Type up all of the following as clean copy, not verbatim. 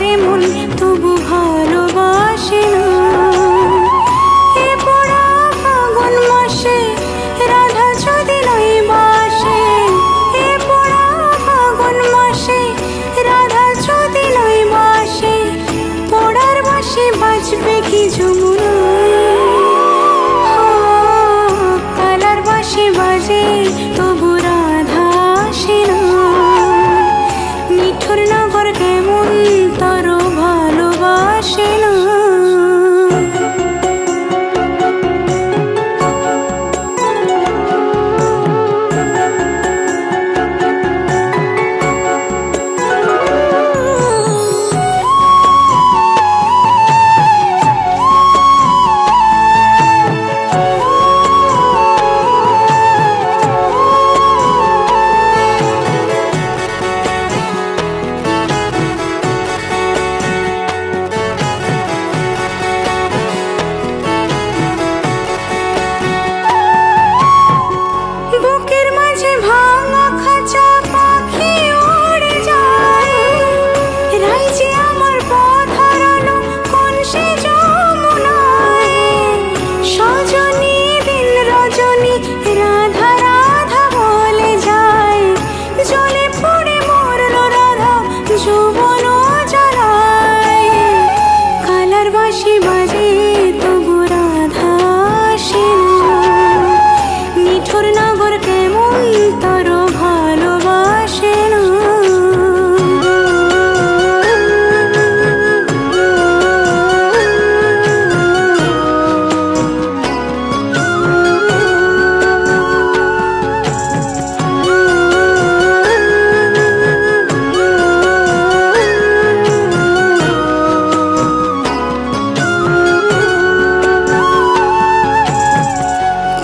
করে মন তবু ভালোবাসে না। এ পোড়া ফাগুন মাসে রাধা যদি নাই বাসে, এ পোড়া ফাগুন মাসে রাধা যদি নাই বাসে, পোড়ার বাঁশি বাজবে কি যমুনায়। কালার বাঁশি বাজে তবু রাধা আসে না। মিঠুর নগর কেমন তার ভালোবাসে না। বুকের মাঝে ভাঙা খাঁচা পাখি উড়ে যায়, রাইজে আমার পথ হারালো কোন সে যমুনায়। সজনী দিন রজনী রাধা রাধা বলে যায়, জলে পড়ে মরলো রাধা যৌবন জ্বালায়। কালার বাঁশি বাজে তবু রাধা আসে না। মিঠুর নগর কেমন তার ভালোবাসে না।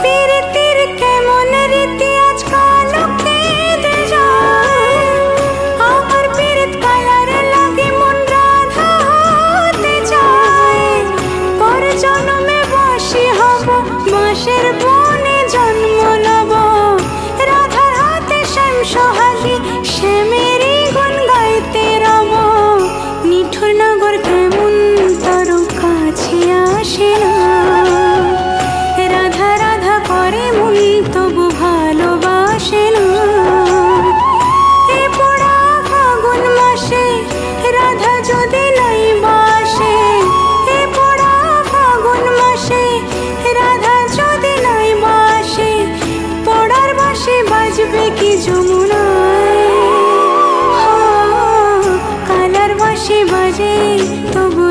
পীড়িতের কেমন রীতি আজকাল কেঁদে যায়, আমার পীড়িত কালার লাগে মন রাধা হতে চায়। পর জন্মে বাঁশি হব, বাঁশের বনে জন্ম লব, রাধার হাতে শ্যাম সোহাগী শ্যামেরই গুণ গাইতে রব। মিঠুর নগর কেমন তার কাছে আসে না। রাধা রাধা করে মন তবু ভালোবাসে না। এ পোড়া ফাগুন মাসে রাধা যদি নাই বাসে, এ পোড়া ফাগুন মাসে রাধা যদি নাই বাসে, পোড়ার বাঁশি বাজবে কি যমুনায়। কালার বাঁশি বাজে তবু